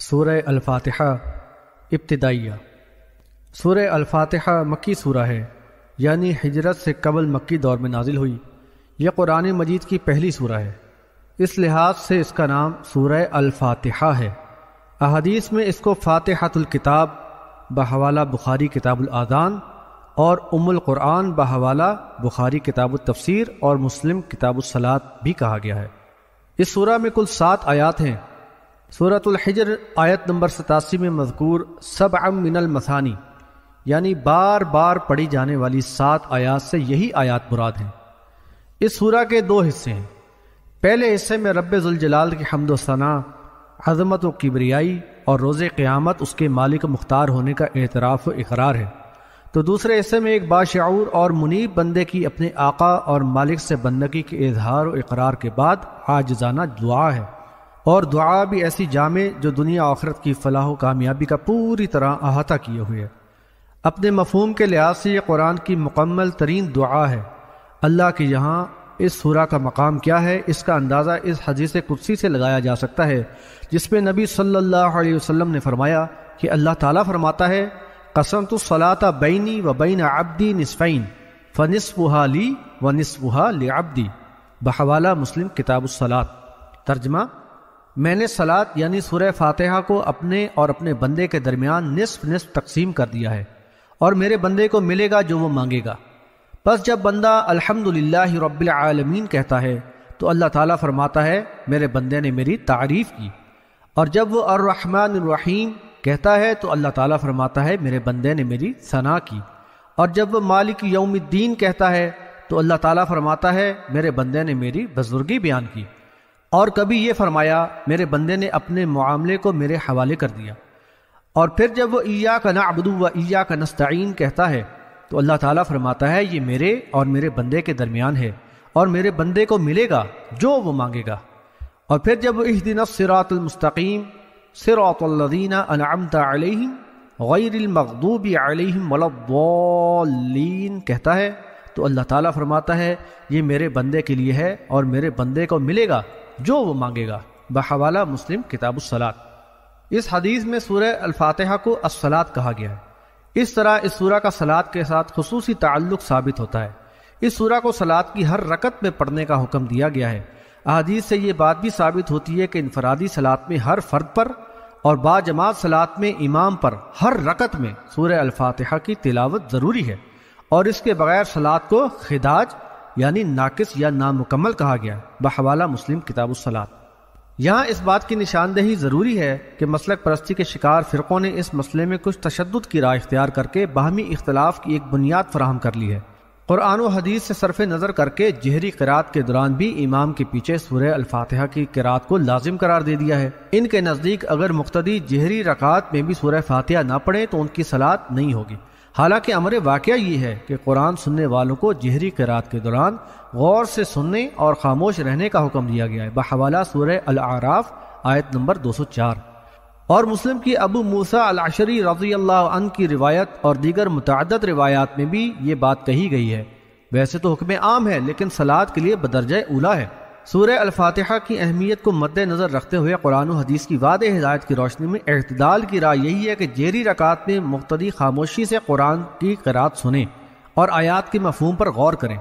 سورہ الفاتحہ ابتدائیہ۔ سورہ الفاتحہ مکی سورہ ہے، یعنی ہجرت سے قبل مکی دور میں نازل ہوئی۔ یہ قرآن مجید کی پہلی سورہ ہے، اس لحاظ سے اس کا نام سورہ الفاتحہ ہے۔ احادیث میں اس کو فاتحۃ الکتاب بحوالہ بخاری کتاب الاذان اور ام القرآن بحوالہ بخاری کتاب التفسیر اور مسلم کتاب الصلاۃ بھی کہا گیا ہے۔ اس سورہ میں کل 7 آیات ہیں۔ سورۃ الحجر آیت نمبر 87 میں مذکور سبع من المثانی، یعنی بار بار پڑھی جانے والی 7 آیات سے یہی آیات مراد ہیں۔ اس سورہ کے 2 حصے ہیں۔ پہلے حصے میں رب ذوالجلال کی حمد و ثنا، عظمت و کبریائی اور روز قیامت اس کے مالک مختار ہونے کا اعتراف و اقرار ہے، تو دوسرے حصے میں ایک باشعور اور منیب بندے کی اپنے آقا اور مالک سے بندگی کے اظہار و اقرار کے بعد عاجزانہ دعا ہے، اور دعا بھی ایسی جامع جو دنیا آخرت کی فلاح و کامیابی کا پوری طرح احاطہ کیے ہوئے ہے۔ اپنے مفہوم کے لحاظ سے یہ قرآن کی مکمل ترین دعا ہے۔ اللہ کے یہاں اس سورہ کا مقام کیا ہے، اس کا اندازہ اس حدیث قدسی سے لگایا جا سکتا ہے، جس میں نبی صلی اللہ علیہ وسلم نے فرمایا کہ اللہ تعالیٰ فرماتا ہے، قسمت الصلاۃ بینی و بین عبدی نصفین فنصفھا لی و نصفھا لعبدی بحوالہ مسلم کتاب الصلاۃ۔ ترجمہ: میں نے صلاۃ یعنی سورہ فاتحہ کو اپنے اور اپنے بندے کے درمیان نصف نصف تقسیم کر دیا ہے، اور میرے بندے کو ملے گا جو وہ مانگے گا۔ پس جب بندہ الحمدللہ رب العالمین کہتا ہے تو اللہ تعالیٰ فرماتا ہے، میرے بندے نے میری تعریف کی، اور جب وہ الرحمن الرحیم کہتا ہے تو اللہ تعالیٰ فرماتا ہے، میرے بندے نے میری ثنا کی، اور جب وہ مالک یوم الدین کہتا ہے تو اللہ تعالیٰ فرماتا ہے، میرے بندے نے میری بزرگی بیان کی، اور کبھی یہ فرمایا، میرے بندے نے اپنے معاملے کو میرے حوالے کر دیا۔ اور پھر جب وہ ایاک نعبد و ایاک نستعین کہتا ہے تو اللہ تعالیٰ فرماتا ہے، یہ میرے اور میرے بندے کے درمیان ہے، اور میرے بندے کو ملے گا جو وہ مانگے گا۔ اور پھر جب وہ اہدنا الصراط المستقیم صراط الذین انعمت علیہم غیر المغضوب علیہم ولا الضالین کہتا ہے تو اللہ تعالیٰ فرماتا ہے، یہ میرے بندے کے لیے ہے اور میرے بندے کو ملے گا جو وہ مانگے گا بحوالہ مسلم کتاب الصلاۃ۔ اس حدیث میں سورہ الفاتحہ کو الصلاۃ کہا گیا ہے۔ اس طرح اس سورہ کا صلاۃ کے ساتھ خصوصی تعلق ثابت ہوتا ہے۔ اس سورہ کو صلاۃ کی ہر رکعت میں پڑھنے کا حکم دیا گیا ہے۔ احادیث سے یہ بات بھی ثابت ہوتی ہے کہ انفرادی صلاۃ میں ہر فرد پر اور با جماعت صلاۃ میں امام پر ہر رکعت میں سورہ الفاتحہ کی تلاوت ضروری ہے، اور اس کے بغیر صلاۃ کو خداج یعنی ناقص یا نامکمل کہا گیا ہے بحوالہ مسلم کتاب الصلاۃ۔ یہاں اس بات کی نشاندہی ضروری ہے کہ مسلک پرستی کے شکار فرقوں نے اس مسئلے میں کچھ تشدد کی راہ اختیار کر کے باہمی اختلاف کی ایک بنیاد فراہم کر لی ہے۔ قرآن و حدیث سے صرف نظر کر کے جہری قرات کے دوران بھی امام کے پیچھے سورہ الفاتحہ کی قرات کو لازم قرار دے دیا ہے۔ ان کے نزدیک اگر مقتدی جہری رکعات میں بھی سورہ فاتحہ نہ پڑھے تو ان کی صلاۃ نہیں ہوگی، حالانکہ امر واقعہ یہ ہے کہ قرآن سننے والوں کو جہری قرات کے دوران غور سے سننے اور خاموش رہنے کا حکم دیا گیا ہے بحوالہ سورہ الاعراف آیت نمبر 204۔ اور مسلم کی ابو موسیٰ الاشعری رضی اللہ عنہ کی روایت اور دیگر متعدد روایات میں بھی یہ بات کہی گئی ہے۔ ویسے تو حکم عام ہے، لیکن صلاۃ کے لیے بدرجہ اولا ہے۔ سورہ الفاتحہ کی اہمیت کو مد نظر رکھتے ہوئے قرآن و حدیث کی واضح ہدایت کی روشنی میں اعتدال کی رائے یہی ہے کہ جہری رکعات میں مقتدی خاموشی سے قرآن کی قرات سنیں اور آیات کے مفہوم پر غور کریں۔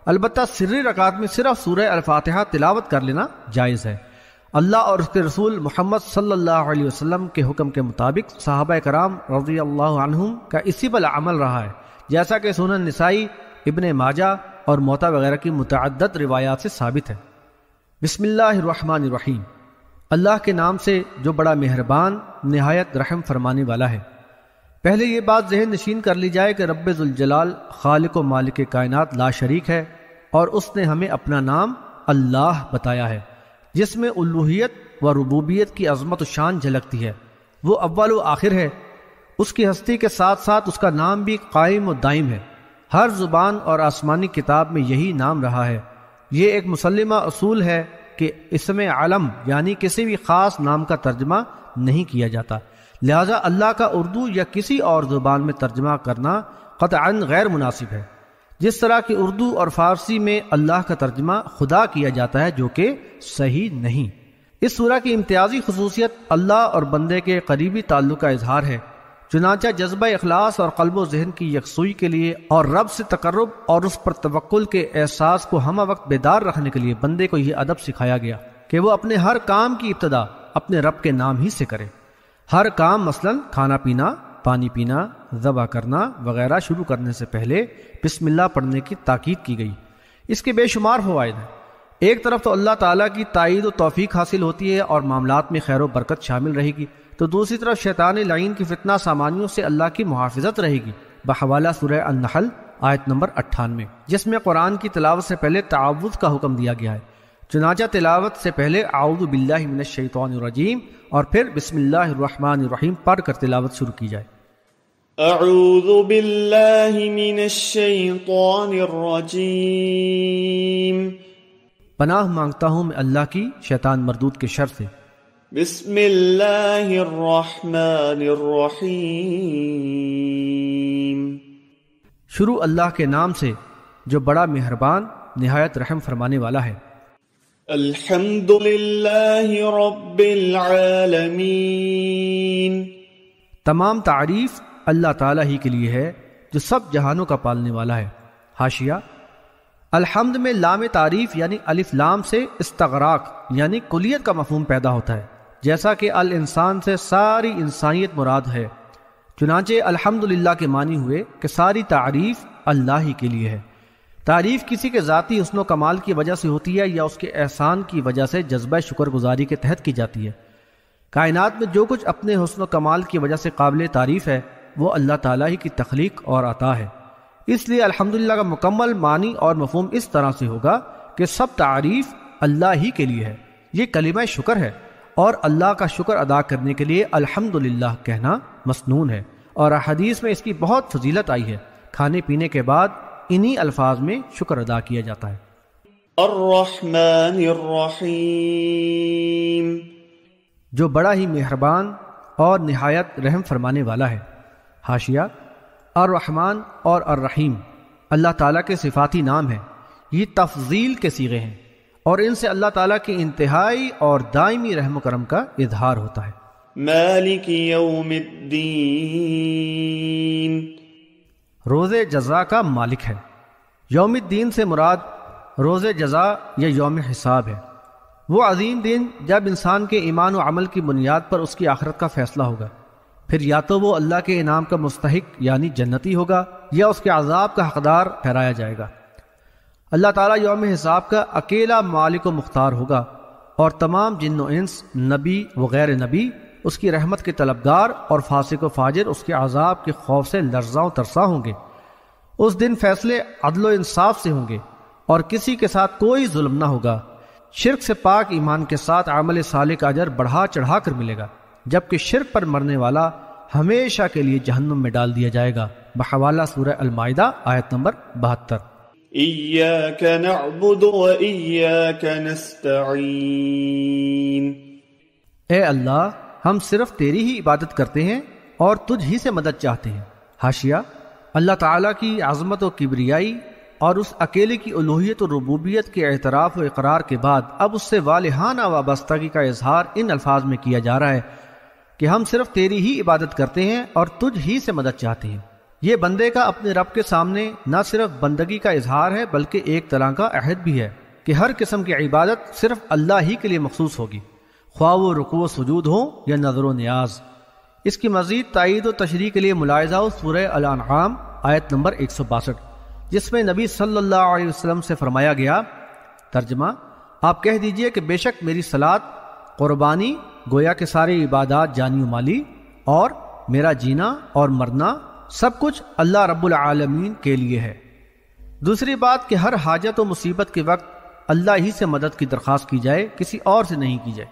البتہ سری رکعات میں صرف سورہ الفاتحہ تلاوت کر لینا جائز ہے۔ اللہ اور اس کے رسول محمد صلی اللہ علیہ وسلم کے حکم کے مطابق صحابہ کرام رضی اللہ عنہم کا اسی پر عمل رہا ہے، جیسا کہ سنن نسائی، ابن ماجہ اور موطا وغیرہ کی متعدد روایات سے ثابت ہے۔ بسم اللہ الرحمن الرحیم، اللہ کے نام سے جو بڑا مہربان نہایت رحم فرمانے والا ہے۔ پہلے یہ بات ذہن نشین کر لی جائے کہ رب ذوالجلال خالق و مالک کائنات لا شریک ہے، اور اس نے ہمیں اپنا نام اللہ بتایا ہے، جس میں الوہیت و ربوبیت کی عظمت و شان جھلکتی ہے۔ وہ اول و آخر ہے، اس کی ہستی کے ساتھ ساتھ اس کا نام بھی قائم و دائم ہے۔ ہر زبان اور آسمانی کتاب میں یہی نام رہا ہے۔ یہ ایک مسلمہ اصول ہے کہ اسم علم یعنی کسی بھی خاص نام کا ترجمہ نہیں کیا جاتا، لہذا اللہ کا اردو یا کسی اور زبان میں ترجمہ کرنا قطعاً غیر مناسب ہے، جس طرح کہ اردو اور فارسی میں اللہ کا ترجمہ خدا کیا جاتا ہے، جو کہ صحیح نہیں۔ اس سورہ کی امتیازی خصوصیت اللہ اور بندے کے قریبی تعلق کا اظہار ہے، چنانچہ جذبہ اخلاص اور قلب و ذہن کی یکسوئی کے لیے اور رب سے تقرب اور اس پر توکل کے احساس کو ہمہ وقت بیدار رکھنے کے لیے بندے کو یہ ادب سکھایا گیا کہ وہ اپنے ہر کام کی ابتدا اپنے رب کے نام ہی سے کرے۔ ہر کام مثلا کھانا پینا، پانی پینا، ذبح کرنا وغیرہ شروع کرنے سے پہلے بسم اللہ پڑھنے کی تاکید کی گئی۔ اس کے بے شمار فوائد ہیں۔ ایک طرف تو اللہ تعالیٰ کی تائید و توفیق حاصل ہوتی ہے اور معاملات میں خیر و برکت شامل رہے گی، تو دوسری طرف شیطان لعین کی فتنہ سامانیوں سے اللہ کی محافظت رہے گی، بحوالہ سورہ النحل آیت نمبر 98، جس میں قرآن کی تلاوت سے پہلے تعوذ کا حکم دیا گیا ہے۔ چنانچہ تلاوت سے پہلے اعوذ باللہ من الشیطان الرجیم اور پھر بسم اللہ الرحمن الرحیم پڑھ کر تلاوت شروع کی جائے۔ اعوذ باللہ من الشیطان الرجیم، پناہ مانگتا ہوں میں اللہ کی شیطان مردود کے شر سے۔ بسم اللہ الرحمن الرحیم، شروع اللہ کے نام سے جو بڑا مہربان نہایت رحم فرمانے والا ہے۔ الحمد للہ رب العالمین، تمام تعریف اللہ تعالیٰ ہی کے لیے ہے جو سب جہانوں کا پالنے والا ہے۔ حاشیہ: الحمد میں لام تعریف یعنی الف لام سے استغراق یعنی کلیت کا مفہوم پیدا ہوتا ہے، جیسا کہ الانسان سے ساری انسانیت مراد ہے۔ چنانچہ الحمدللہ کے معنی ہوئے کہ ساری تعریف اللہ ہی کے لیے ہے۔ تعریف کسی کے ذاتی حسن و کمال کی وجہ سے ہوتی ہے یا اس کے احسان کی وجہ سے جذبہ شکر گزاری کے تحت کی جاتی ہے۔ کائنات میں جو کچھ اپنے حسن و کمال کی وجہ سے قابل تعریف ہے وہ اللہ تعالیٰ ہی کی تخلیق اور عطا ہے۔ اس لیے الحمدللہ کا مکمل معنی اور مفہوم اس طرح سے ہوگا کہ سب تعریف اللہ ہی کے لیے ہے۔ یہ کلمہ شکر ہے اور اللہ کا شکر ادا کرنے کے لیے الحمدللہ کہنا مسنون ہے، اور حدیث میں اس کی بہت فضیلت آئی ہے۔ کھانے پینے کے بعد انہی الفاظ میں شکر ادا کیا جاتا ہے۔ الرحمن الرحیم، جو بڑا ہی مہربان اور نہایت رحم فرمانے والا ہے۔ حاشیہ: الرحمن اور الرحیم اللہ تعالیٰ کے صفاتی نام ہیں، یہ تفضیل کے صیغے ہیں اور ان سے اللہ تعالیٰ کی انتہائی اور دائمی رحم و کرم کا اظہار ہوتا ہے۔ مالک یوم الدین، روز جزا کا مالک ہے۔ یوم الدین سے مراد روز جزا یا یوم حساب ہے، وہ عظیم دن جب انسان کے ایمان و عمل کی بنیاد پر اس کی آخرت کا فیصلہ ہوگا۔ پھر یا تو وہ اللہ کے انعام کا مستحق یعنی جنتی ہوگا یا اس کے عذاب کا حقدار ٹھہرایا جائے گا۔ اللہ تعالیٰ یوم حساب کا اکیلا مالک و مختار ہوگا اور تمام جن و انس، نبی و غیر نبی اس کی رحمت کے طلبگار اور فاسق و فاجر اس کے عذاب کے خوف سے لرزاں و ترساں ہوں گے۔ اس دن فیصلے عدل و انصاف سے ہوں گے اور کسی کے ساتھ کوئی ظلم نہ ہوگا۔ شرک سے پاک ایمان کے ساتھ عمل صالح کا اجر بڑھا چڑھا کر ملے گا، جبکہ شرک پر مرنے والا ہمیشہ کے لیے جہنم میں ڈال دیا جائے گا، بحوالہ سورہ المائدہ آیت نمبر 72۔ ایاک نعبد و ایاک نستعین، اے اللہ ہم صرف تیری ہی عبادت کرتے ہیں اور تجھ ہی سے مدد چاہتے ہیں۔ حاشیہ: اللہ تعالیٰ کی عظمت و کبریائی اور اس اکیلے کی الوہیت و ربوبیت کے اعتراف و اقرار کے بعد اب اس سے والہانہ وابستگی کا اظہار ان الفاظ میں کیا جا رہا ہے کہ ہم صرف تیری ہی عبادت کرتے ہیں اور تجھ ہی سے مدد چاہتے ہیں۔ یہ بندے کا اپنے رب کے سامنے نہ صرف بندگی کا اظہار ہے بلکہ ایک طرح کا عہد بھی ہے کہ ہر قسم کی عبادت صرف اللہ ہی کے لیے مخصوص ہوگی، خواہ وہ رکوع و سجود ہو یا نظر و نیاز۔ اس کی مزید تائید و تشریح کے لیے ملاحظہ سورہ الانعام آیت نمبر 162، جس میں نبی صلی اللہ علیہ وسلم سے فرمایا گیا، ترجمہ: آپ کہہ دیجئے کہ بے شک میری صلات، قربانی گویا کہ ساری عبادات جانی و مالی اور میرا جینا اور مرنا سب کچھ اللہ رب العالمین کے لیے ہے۔ دوسری بات کہ ہر حاجت و مصیبت کے وقت اللہ ہی سے مدد کی درخواست کی جائے، کسی اور سے نہیں کی جائے،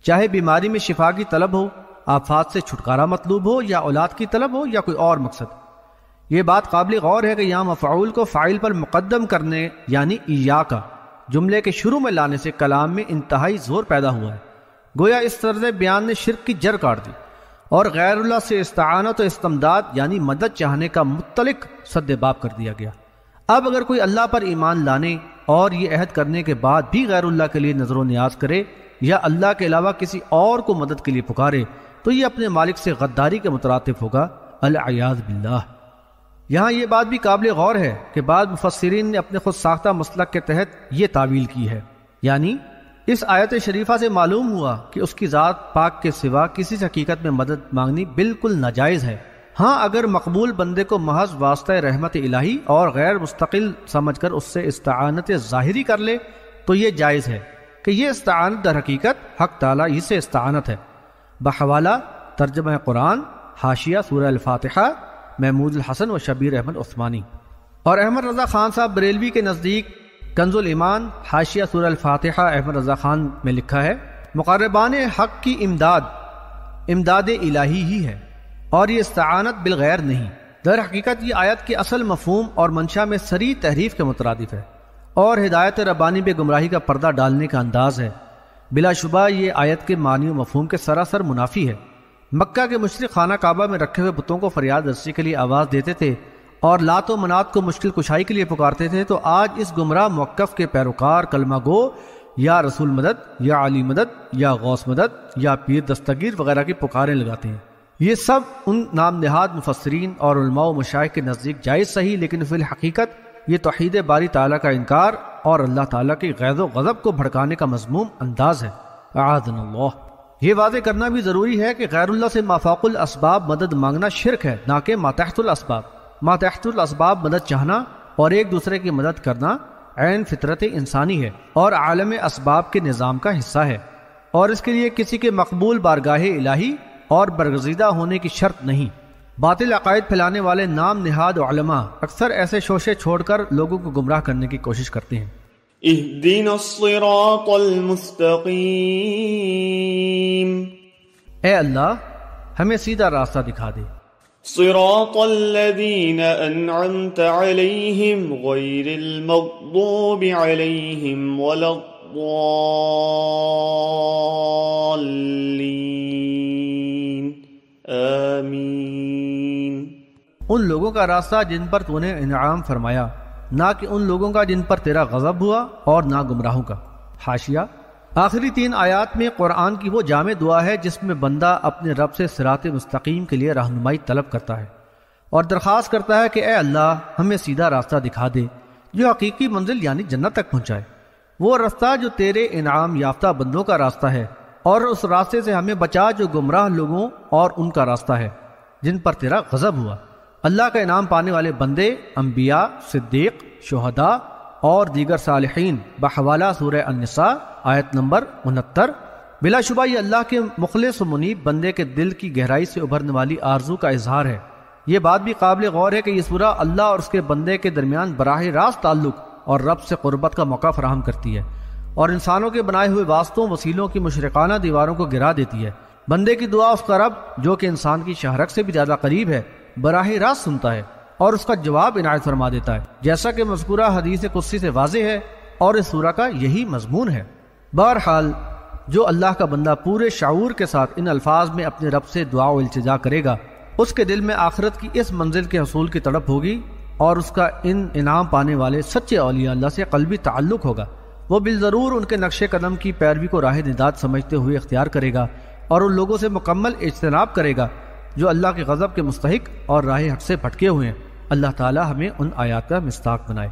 چاہے بیماری میں شفا کی طلب ہو، آفات سے چھٹکارا مطلوب ہو یا اولاد کی طلب ہو یا کوئی اور مقصد۔ یہ بات قابل غور ہے کہ یہاں مفعول کو فاعل پر مقدم کرنے یعنی ایاکا جملے کے شروع میں لانے سے کلام میں انتہائی زور پیدا ہوا ہے، گویا اس طرز بیان نے شرک کی جڑ کاٹ دی اور غیر اللہ سے استعانت و استمداد یعنی مدد چاہنے کا مطلق سد باب کر دیا گیا۔ اب اگر کوئی اللہ پر ایمان لانے اور یہ عہد کرنے کے بعد بھی غیر اللہ کے لیے نظر و نیاز کرے یا اللہ کے علاوہ کسی اور کو مدد کے لیے پکارے تو یہ اپنے مالک سے غداری کے مترادف ہوگا، العیاذ باللہ۔ یہاں یہ بات بھی قابل غور ہے کہ بعض مفسرین نے اپنے خود ساختہ مسلک کے تحت یہ تعویل کی ہے، یعنی اس آیت شریفہ سے معلوم ہوا کہ اس کی ذات پاک کے سوا کسی سے حقیقت میں مدد مانگنی بالکل ناجائز ہے۔ ہاں اگر مقبول بندے کو محض واسطہ رحمت الہی اور غیر مستقل سمجھ کر اس سے استعانت ظاہری کر لے تو یہ جائز ہے کہ یہ استعانت در حقیقت حق تعالیٰ ہی سے استعانت ہے۔ بحوالہ ترجمہ قرآن حاشیہ سورہ الفاتحہ محمود الحسن و شبیر احمد عثمانی۔ اور احمد رضا خان صاحب بریلوی کے نزدیک کنز الایمان حاشیہ سورہ الفاتحہ احمد رضا خان میں لکھا ہے، مقربان حق کی امداد الہی ہی ہے اور یہ استعانت بالغیر نہیں۔ در حقیقت یہ آیت کے اصل مفہوم اور منشا میں صریح تحریف کے مترادف ہے اور ہدایت ربانی پہ گمراہی کا پردہ ڈالنے کا انداز ہے۔ بلا شبہ یہ آیت کے معنی و مفہوم کے سراسر منافی ہے۔ مکہ کے مشرک خانہ کعبہ میں رکھے ہوئے بتوں کو فریاد رسی کے لیے آواز دیتے تھے اور لات و منات کو مشکل کشائی کے لیے پکارتے تھے، تو آج اس گمراہ موقف کے پیروکار کلمہ گو یا رسول مدد یا علی مدد یا غوث مدد یا پیر دستگیر وغیرہ کی پکاریں لگاتے ہیں۔ یہ سب ان نام نہاد مفسرین اور علماء و مشائخ کے نزدیک جائز صحیح، لیکن فی الحقیقت یہ توحید باری تعالیٰ کا انکار اور اللہ تعالیٰ کی غیظ و غضب کو بھڑکانے کا مذموم انداز ہے، اعاذنا اللہ۔ یہ واضح کرنا بھی ضروری ہے کہ غیر اللہ سے مافوق الاسباب مدد مانگنا شرک ہے، نہ کہ ماتحت الاسباب۔ ماتحت الاسباب مدد چاہنا اور ایک دوسرے کی مدد کرنا عین فطرت انسانی ہے اور عالم اسباب کے نظام کا حصہ ہے، اور اس کے لیے کسی کے مقبول بارگاہ الہی اور برگزیدہ ہونے کی شرط نہیں۔ باطل عقائد پھیلانے والے نام نہاد علماء اکثر ایسے شوشے چھوڑ کر لوگوں کو گمراہ کرنے کی کوشش کرتے ہیں۔ اهدنا الصراط المستقیم، اے اللہ ہمیں سیدھا راستہ دکھا دے۔ صراط الذین انعمت علیہم غیر المغضوب علیہم ولا الضالین، آمین۔ ان لوگوں کا راستہ جن پر تو نے انعام فرمایا، نہ کہ ان لوگوں کا جن پر تیرا غضب ہوا، اور نہ گمراہوں کا۔ حاشیہ آخری 3 آیات میں قرآن کی وہ جامع دعا ہے جس میں بندہ اپنے رب سے صراط مستقیم کے لیے رہنمائی طلب کرتا ہے اور درخواست کرتا ہے کہ اے اللہ ہمیں سیدھا راستہ دکھا دے جو حقیقی منزل یعنی جنت تک پہنچائے، وہ راستہ جو تیرے انعام یافتہ بندوں کا راستہ ہے، اور اس راستے سے ہمیں بچا جو گمراہ لوگوں اور ان کا راستہ ہے جن پر تیرا غضب ہوا۔ اللہ کا انعام پانے والے بندے انبیاء، صدیق، شہداء اور دیگر صالحین بحوالہ سورہ النساء آیت نمبر 69۔ بلا شبہ یہ اللہ کے مخلص و منیب بندے کے دل کی گہرائی سے ابھرنے والی آرزو کا اظہار ہے۔ یہ بات بھی قابل غور ہے کہ یہ سورہ اللہ اور اس کے بندے کے درمیان براہ راست تعلق اور رب سے قربت کا موقع فراہم کرتی ہے، اور انسانوں کے بنائے ہوئے واسطوں وسیلوں کی مشرکانہ دیواروں کو گرا دیتی ہے۔ بندے کی دعا اس کا رب جو کہ انسان کی شہرک سے بھی زیادہ قریب ہے براہ راست سنتا ہے اور اس کا جواب عنایت فرما دیتا ہے، جیسا کہ مذکورہ حدیث قدسی سے واضح ہے، اور اس سورہ کا یہی مضمون ہے۔ بہرحال جو اللہ کا بندہ پورے شعور کے ساتھ ان الفاظ میں اپنے رب سے دعا و التجا کرے گا، اس کے دل میں آخرت کی اس منزل کے حصول کی تڑپ ہوگی، اور اس کا ان انعام پانے والے سچے اولیاء اللہ سے قلبی تعلق ہوگا۔ وہ بالضرور ان کے نقش قدم کی پیروی کو راہ نجات سمجھتے ہوئے اختیار کرے گا اور ان لوگوں سے مکمل اجتناب کرے گا جو اللہ کے غضب کے مستحق اور راہ حق سے بھٹکے ہوئے ہیں۔ اللہ تعالی ہمیں ان آیات کا مصداق بنائے۔